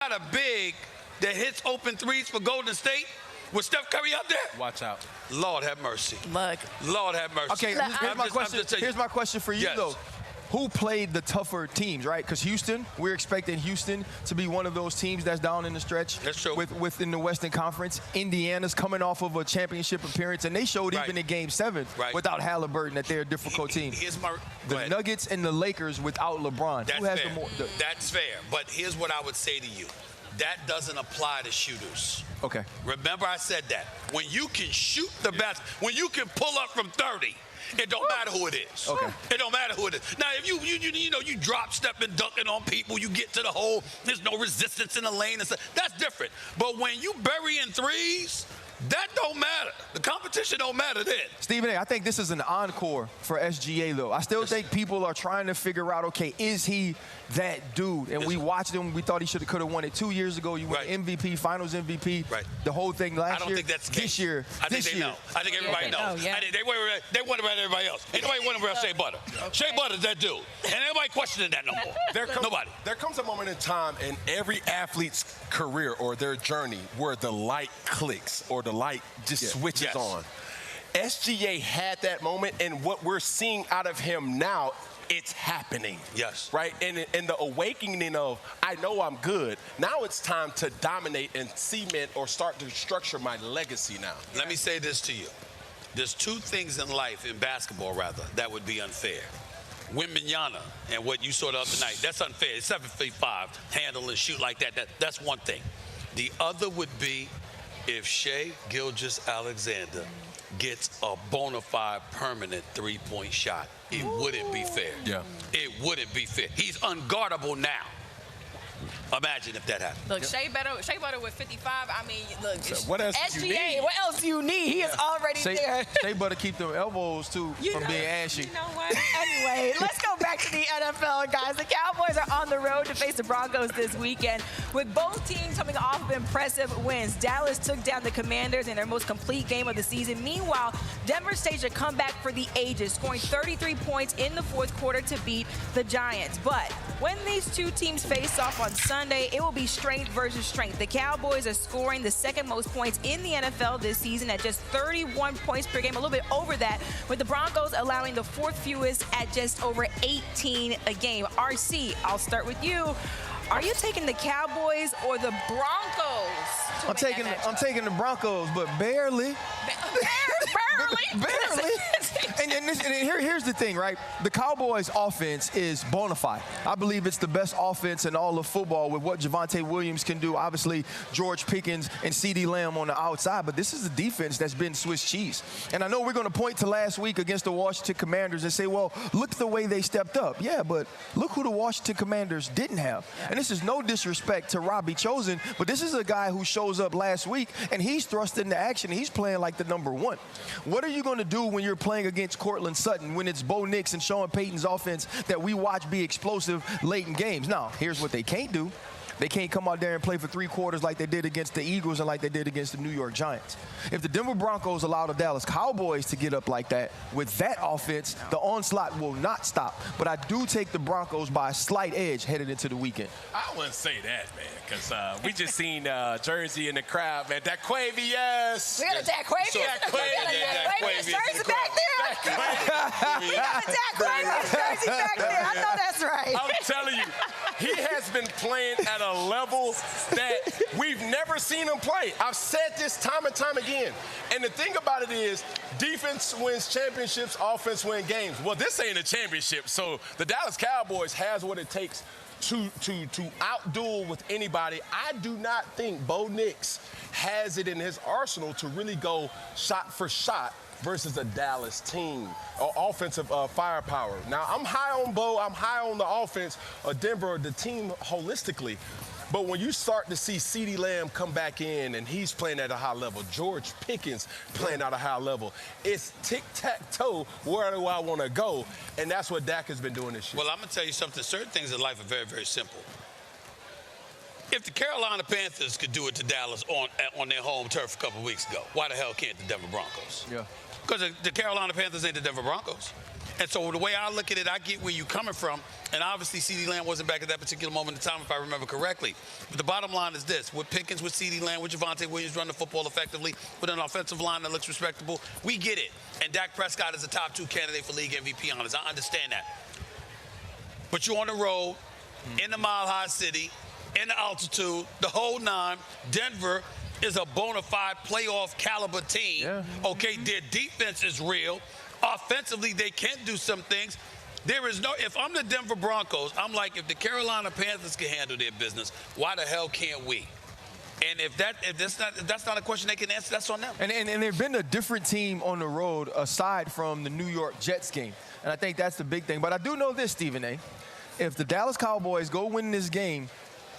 Got a big that hits open threes for Golden State with Steph Curry out there. Watch out. Lord have mercy. Look. Lord have mercy. Okay, here's my question for you, though. Who played the tougher teams, right? Because Houston, we're expecting Houston to be one of those teams that's down in the stretch. That's true. Within the Western Conference. Indiana's coming off of a championship appearance, and they showed even in Game 7 without Halliburton that they're a difficult team. The Nuggets and the Lakers without LeBron. That's Who has fair. the more? That's fair. But here's what I would say to you. That doesn't apply to shooters. Okay. Remember I said that. When you can shoot the best, when you can pull up from 30, it don't matter who it is. Okay. It don't matter who it is. Now, if you drop stepping, dunking on people, you get to the hole, there's no resistance in the lane and stuff. That's different. But when you bury in threes, that don't matter. The competition don't matter then. Stephen A., I think this is an encore for SGA, though. I still think people are trying to figure out, okay, is he that dude? And we watched him. We thought he could have won it 2 years ago. You won MVP, Finals MVP, the whole thing last year. I don't think that's the case. This year. I think they know. I think everybody knows. I think they won about everybody else. Ain't nobody won about Shea Butter. Shea Butter's that dude. And nobody questioning that no more. Nobody. There comes a moment in time in every athlete's career or their journey where the light clicks or the light just switches on. SGA had that moment, and what we're seeing out of him now, it's happening. Yes. Right? And the awakening of, I know I'm good. Now it's time to dominate and cement or start to structure my legacy now. Let me say this to you. There's two things in life, in basketball rather, that would be unfair. Wemby and what you saw the other night, that's unfair. It's 7'5", handle and shoot like that. That's one thing. The other would be if Shai Gilgeous-Alexander gets a bona fide permanent three-point shot. It wouldn't be fair. Yeah. It wouldn't be fair. He's unguardable now. Imagine if that happened. Look, Shea Butter with 55. I mean, look, so what else SGA, do you need? what else do you need? He is already there. Shea Butter keep them elbows, too, from being ashy. You know what? Anyway, let's go back to the NFL, guys. The Cowboys are on the road to face the Broncos this weekend, with both teams coming off of impressive wins. Dallas took down the Commanders in their most complete game of the season. Meanwhile, Denver staged a comeback for the ages, scoring 33 points in the fourth quarter to beat the Giants. But when these two teams face off on Sunday, it will be strength versus strength. The Cowboys are scoring the second most points in the NFL this season at just 31 points per game, a little bit over that, with the Broncos allowing the fourth fewest at just over 18 a game. RC, I'll start with you. Are you taking the Cowboys or the Broncos? I'm taking the Broncos, but barely. Barely. And here's the thing, right? The Cowboys' offense is bona fide. I believe it's the best offense in all of football with what Javonte Williams can do. Obviously, George Pickens and CeeDee Lamb on the outside, but this is a defense that's been Swiss cheese. And I know we're going to point to last week against the Washington Commanders and say, well, look the way they stepped up. Yeah, but look who the Washington Commanders didn't have. And this is no disrespect to Robbie Chosen, but this is a guy who shows up last week, and he's thrust into action. He's playing like the number one. What are you going to do when you're playing against Cortland Sutton, when it's Bo Nix and Sean Payton's offense that we watch be explosive late in games? Now, here's what they can't do. They can't come out there and play for 3 quarters like they did against the Eagles and like they did against the New York Giants. If the Denver Broncos allow the Dallas Cowboys to get up like that, with that offense, the onslaught will not stop. But I do take the Broncos by a slight edge headed into the weekend. I wouldn't say that, man, because we just seen Jersey in the crowd, man. Dak Quavy, yes. We got a Dak Quavy. Dak Quavy jersey back there. We got a Dak Quavy jersey back there. I know that's right. I'm telling you, he has been playing at a level that we've never seen him play. I've said this time and time again. And the thing about it is, defense wins championships, offense wins games. Well, this ain't a championship, so the Dallas Cowboys has what it takes to outduel with anybody. I do not think Bo Nix has it in his arsenal to really go shot for shot versus a Dallas team or offensive firepower. Now, I'm high on Bo. I'm high on the offense of Denver, the team holistically. But when you start to see CeeDee Lamb come back in and he's playing at a high level, George Pickens playing at a high level, it's tic-tac-toe, where do I want to go? And that's what Dak has been doing this year. Well, I'm going to tell you something. Certain things in life are very, very simple. If the Carolina Panthers could do it to Dallas on their home turf a couple of weeks ago, why the hell can't the Denver Broncos? Yeah. Because the Carolina Panthers ain't the Denver Broncos. And so the way I look at it, I get where you're coming from. And obviously, CeeDee Lamb wasn't back at that particular moment in time, if I remember correctly. But the bottom line is this. With Pickens, with CeeDee Lamb, with Javonte Williams running the football effectively, with an offensive line that looks respectable, we get it. And Dak Prescott is a top 2 candidate for league MVP honors. I understand that. But you're on the road, in the Mile High City, in the altitude, the whole 9. Denver is a bona fide playoff caliber team. Yeah. Okay, their defense is real. Offensively, they can do some things. There is no, if I'm the Denver Broncos, I'm like, if the Carolina Panthers can handle their business, why the hell can't we? And if that's not a question they can answer, that's on them. And they've been a different team on the road aside from the New York Jets game. And I think that's the big thing. But I do know this, Stephen A. If the Dallas Cowboys go win this game,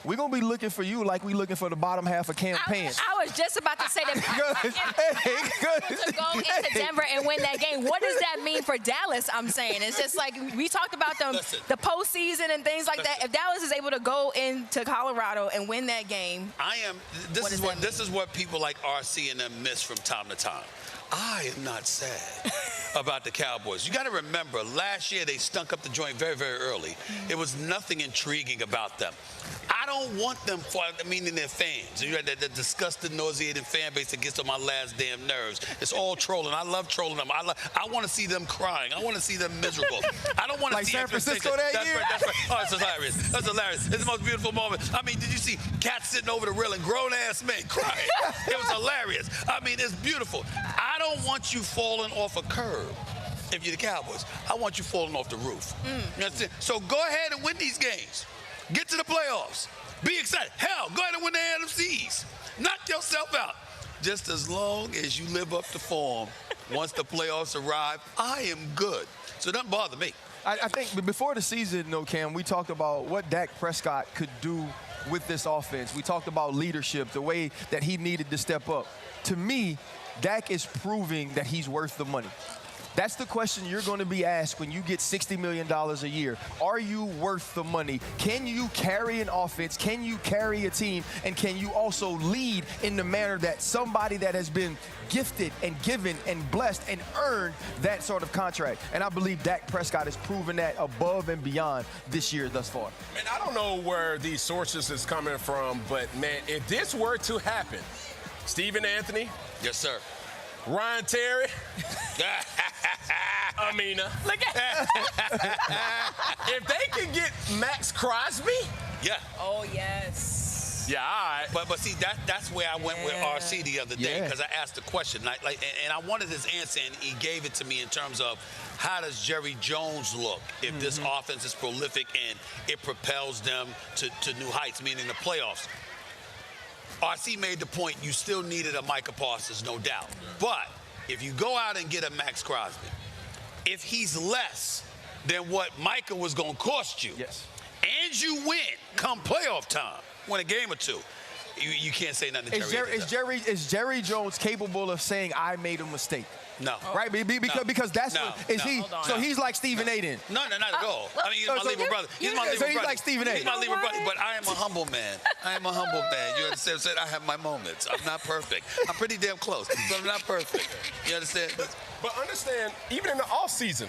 we're going to be looking for you like we're looking for the bottom half of campaign. I was just about to say that. To go into Denver and win that game, what does that mean for Dallas, I'm saying? It's just like we talked about the postseason and things like that. If Dallas is able to go into Colorado and win that game. This is what people like RC and them miss from time to time. I am not sad about the Cowboys. You got to remember, last year they stunk up the joint very, very early. There was nothing intriguing about them. I don't want them, meaning their fans. You got that disgusting, nauseating fan base that gets on my last damn nerves. It's all trolling. I love trolling them. I want to see them crying. I want to see them miserable. I don't want to see San Francisco that year. That's right. Oh, it's hilarious. That's hilarious. It's the most beautiful moment. I mean, did you see cats sitting over the railing, grown-ass men crying? It was hilarious. I mean, it's beautiful. I don't want you falling off a curb if you're the Cowboys. I want you falling off the roof. You understand? So go ahead and win these games. Get to the playoffs. Be excited. Hell, go ahead and win the NFCs. Knock yourself out. Just as long as you live up to form, once the playoffs arrive, I am good. So it doesn't bother me. I think before the season, Cam, we talked about what Dak Prescott could do with this offense. We talked about leadership, the way that he needed to step up. To me, Dak is proving that he's worth the money. That's the question you're going to be asked when you get $60 million a year. Are you worth the money? Can you carry an offense? Can you carry a team? And can you also lead in the manner that somebody that has been gifted and given and blessed and earned that sort of contract? And I believe Dak Prescott has proven that above and beyond this year thus far. Man, I don't know where these sources is coming from, but, man, if this were to happen, Stephen Anthony. Yes, sir. Ryan Terry. Amina. Look at If they could get Max Crosby. Yeah. Oh, yes. Yeah, all right. But see, that's where I went with RC the other day, because I asked the question. And I wanted his answer, and he gave it to me in terms of how does Jerry Jones look if this offense is prolific and it propels them to new heights, meaning the playoffs. RC made the point you still needed a Micah Parsons, no doubt. But if you go out and get a Max Crosby, if he's less than what Micah was going to cost you, and you win come playoff time, win a game or two, you can't say nothing to Jerry. Is Jerry Jones capable of saying, I made a mistake? No. Right? Because that's what is he. So he's like Stephen A. then. No, not at all. I mean, he's my Libra brother. He's my Libra brother. He's like Stephen A. He's my Libra brother, but I am a humble man. I am a humble man. You understand? I have my moments. I'm not perfect. I'm pretty damn close, but I'm not perfect. You understand? But understand, even in the offseason,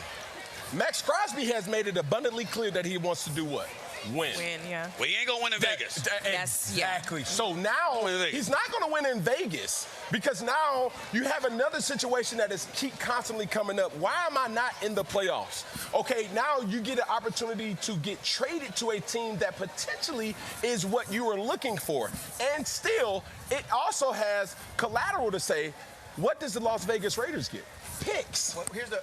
Max Crosby has made it abundantly clear that he wants to do what? Win, yeah. Well, he ain't going to win in Vegas. Exactly. Yeah. So now he's not going to win in Vegas because now you have another situation that is constantly coming up. Why am I not in the playoffs? Okay, now you get an opportunity to get traded to a team that potentially is what you were looking for. And still, it also has collateral to say, what does the Las Vegas Raiders get? Picks.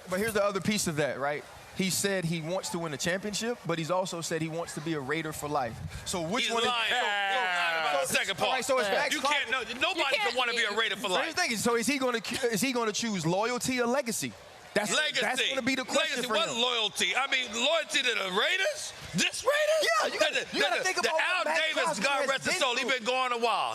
But here's the other piece of that, right? He said he wants to win a championship, but he's also said he wants to be a Raider for life. So which one? He's lying. Second part. Right, so it's Max you can't. No, nobody can want to be a Raider for life. So is he going to choose loyalty or legacy? That's going to be the question for him. What loyalty? I mean, loyalty to the Raiders? This Raiders? Yeah, you got to think about Al Davis, God rest his soul, he been gone a while.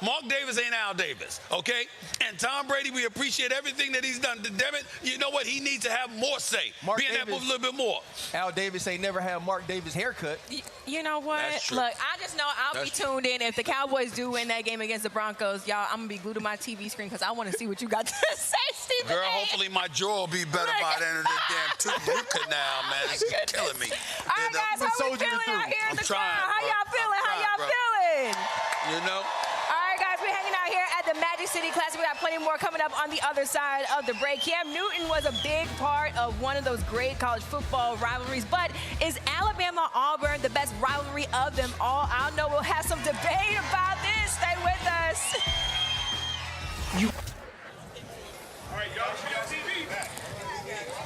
Mark Davis ain't Al Davis, okay? And Tom Brady, we appreciate everything that he's done. Damn it, you know what? He needs to have more say. Be in that booth a little bit more. Al Davis ain't never had Mark Davis haircut. You know what? Look, I just know I'll be tuned in. If the Cowboys do win that game against the Broncos, y'all, I'm going to be glued to my TV screen because I want to see what you got to say, Stephen. Girl, hopefully my jaw will be better by the end of the damn root canal, man. It's killing me. All right, guys, how we feeling out here in the crowd? How y'all feeling? How y'all feeling? You know? All right, guys, we're hanging out here at the Magic City Classic. We got plenty more coming up on the other side of the break. Cam Newton was a big part of one of those great college football rivalries, but is Alabama-Auburn the best rivalry of them all? I know we'll have some debate about this. Stay with us.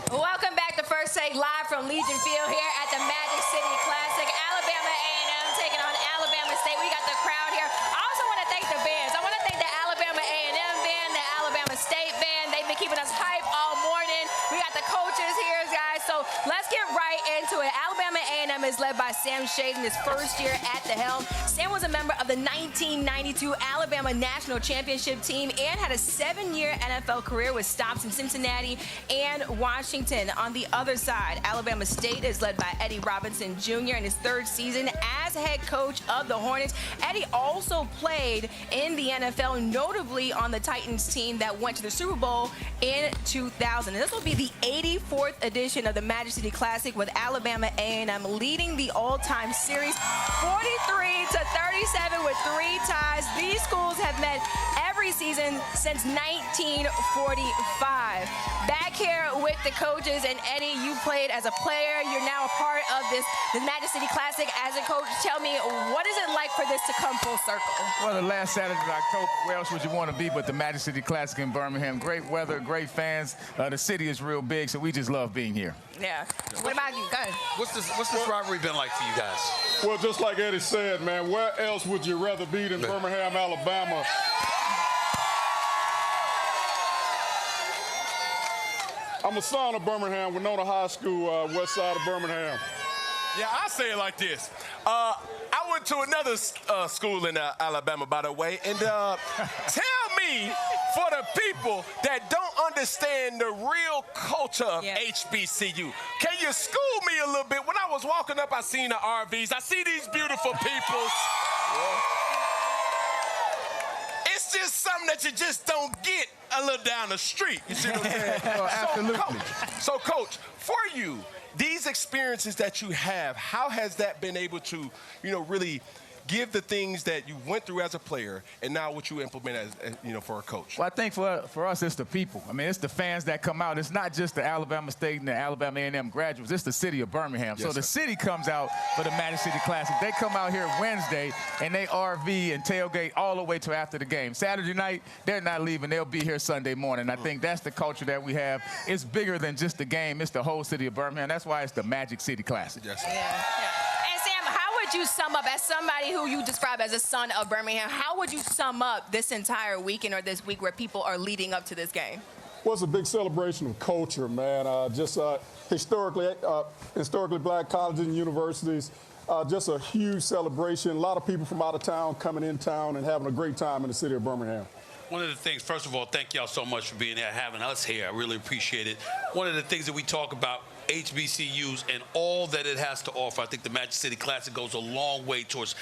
Welcome back to First Take, live from Legion Field here at the Magic City Classic. Alabama A&M taking on Alabama State. We got the crowd here. I also want to thank the bands. I want to thank the Alabama A&M band, the Alabama State band. They've been keeping us hype all morning. We got the coaches here, guys. So let's get right into it. Alabama A&M is led by Sam Shade in his first year at the helm. Sam was a member of the 1992 Alabama National Championship team and had a 7-year NFL career with stops in Cincinnati and Washington. On the other side, Alabama State is led by Eddie Robinson Jr. in his third season as head coach of the Hornets. Eddie also played in the NFL, notably on the Titans team that went to the Super Bowl in 2000. And this will be the 84th edition of the Magic City Classic, with Alabama A&M leading the all-time series 43-37 with 3 ties. These schools have met every season since 1945. Back here with the coaches, and Eddie, you played as a player. You're now a part of the Magic City Classic as a coach. Tell me, what is it like for this to come full circle? Well, the last Saturday of October, where else would you want to be but the Magic City Classic in Birmingham? Great weather, great fans. The city is real big, so we just love being here. Yeah. What about you? Go ahead. What's this rivalry been like for you guys? Well, just like Eddie said, man, where else would you rather be than Birmingham, Alabama? I'm a son of Birmingham, Winona High School, west side of Birmingham. Yeah, I say it like this. I went to another school in Alabama, by the way, and tell me, for the people that don't understand the real culture of HBCU, can you school me a little bit? When I was walking up, I seen the RVs. I see these beautiful people. It's just something that you just don't get a little down the street. You see what I'm saying? Absolutely. So, Coach, for you, these experiences that you have, how has that been able to, really give the things that you went through as a player and now what you implement as for a coach? Well, I think for us, it's the people. I mean, it's the fans that come out. It's not just the Alabama State and the Alabama A&M graduates. It's the city of Birmingham. Yes, so the city comes out for the Magic City Classic. They come out here Wednesday, and they RV and tailgate all the way to after the game. Saturday night, they're not leaving. They'll be here Sunday morning. I think that's the culture that we have. It's bigger than just the game. It's the whole city of Birmingham. That's why it's the Magic City Classic. Yes. Yeah. How would you sum up, as somebody who you describe as a son of Birmingham, how would you sum up this entire weekend or this week where people are leading up to this game? Well, it's a big celebration of culture, man. Historically black colleges and universities, just a huge celebration. A lot of people from out of town coming in town and having a great time in the city of Birmingham. One of the things, first of all, thank y'all so much for being here, having us here. I really appreciate it. One of the things that we talk about, HBCUs and all that it has to offer, I think the Magic City Classic goes a long way towards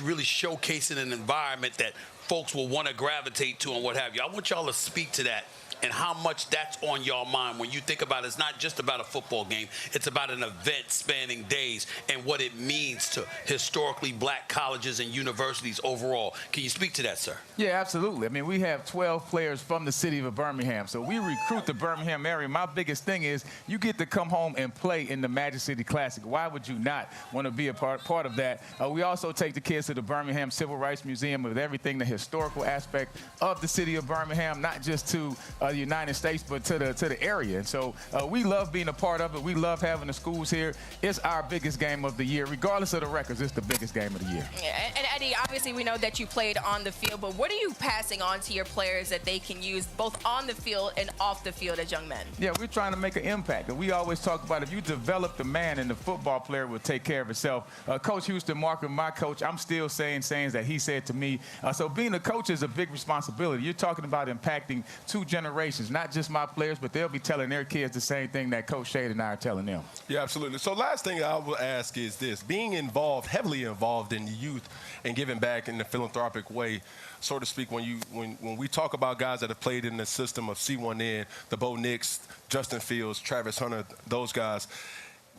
really showcasing an environment that folks will want to gravitate to and what have you. I want y'all to speak to that and how much that's on your mind when you think about it. It's not just about a football game. It's about an event spanning days and what it means to historically black colleges and universities overall. Can you speak to that, sir? Yeah, absolutely. I mean, we have 12 players from the city of Birmingham, so we recruit the Birmingham area. My biggest thing is you get to come home and play in the Magic City Classic. Why would you not want to be a part of that? We also take the kids to the Birmingham Civil Rights Museum with everything, the historical aspect of the city of Birmingham, not just to the United States, but to the area. And so we love being a part of it. We love having the schools here. It's our biggest game of the year. Regardless of the records, it's the biggest game of the year. Yeah, and Eddie, obviously we know that you played on the field, but what are you passing on to your players that they can use both on the field and off the field as young men? Yeah, we're trying to make an impact. And we always talk about if you develop the man and the football player will take care of itself. Coach Houston Markham, my coach, I'm still saying sayings that he said to me. So being a coach is a big responsibility. You're talking about impacting 2 generations, not just my players, but they'll be telling their kids the same thing that Coach Shade and I are telling them. Yeah, absolutely. So last thing I will ask is this. Being involved, heavily involved in the youth and giving back in a philanthropic way, so to speak, when we talk about guys that have played in the system of C1N, the Bo Nix, Justin Fields, Travis Hunter, those guys,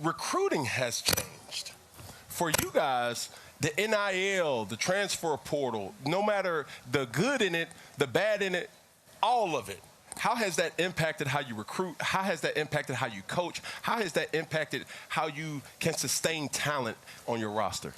recruiting has changed. For you guys, the NIL, the transfer portal, no matter the good in it, the bad in it, all of it, how has that impacted how you recruit? How has that impacted how you coach? How has that impacted how you can sustain talent on your roster?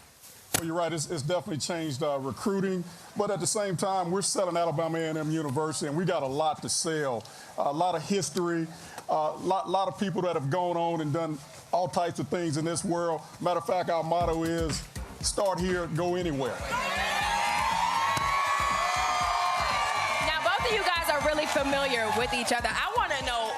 Well, you're right. It's definitely changed recruiting. But at the same time, we're selling Alabama A&M University, and we got a lot to sell. A lot of history, a lot of people that have gone on and done all types of things in this world. Matter of fact, our motto is start here, go anywhere. Now, both of you guys are really familiar with each other. I want to know,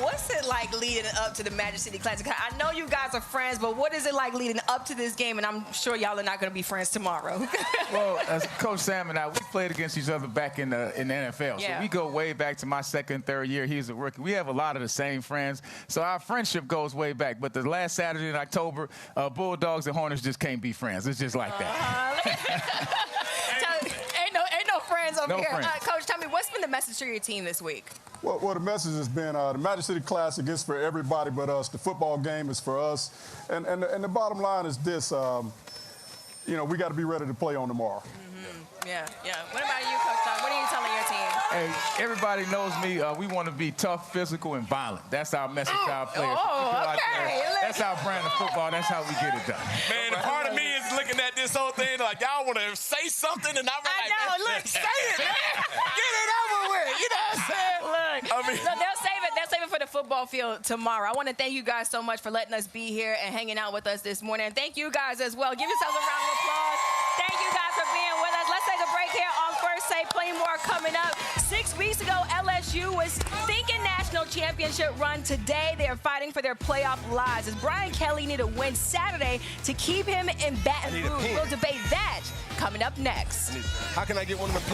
what's it like leading up to the Magic City Classic? I know you guys are friends, but what is it like leading up to this game? And I'm sure y'all are not going to be friends tomorrow. Well, as Coach Sam and I, we played against each other back in the NFL. Yeah. So we go way back to my second, third year. He's a rookie. We have a lot of the same friends. So our friendship goes way back. But the last Saturday in October, Bulldogs and Hornets just can't be friends. It's just like that. Ain't no friends over here. Friends. Coach, tell me, what's been the message to your team this week? Well, the message has been the Magic City Classic is for everybody but us. The football game is for us. And the bottom line is this, we got to be ready to play on tomorrow. Yeah. What about you, Coach Tom? What are you telling your team? Hey, everybody knows me. We want to be tough, physical, and violent. That's our message to our players. Okay. That's our brand of football. That's how we get it done. Man, part of me is looking at this whole thing like, y'all want to say something, and I'm like, Look, say it, man. Get it over with. You know what I'm saying? Look, they'll save it for the football field tomorrow. I want to thank you guys so much for letting us be here and hanging out with us this morning. And thank you guys as well. Give yourselves a round of applause. Thank you guys for being with us. Let's take a break here on First Take. Plenty more coming up. 6 weeks ago, LSU was thinking national championship run. Today, they are fighting for their playoff lives as Brian Kelly needed a win Saturday to keep him in Baton Rouge. We'll debate that coming up next. How can I get one of the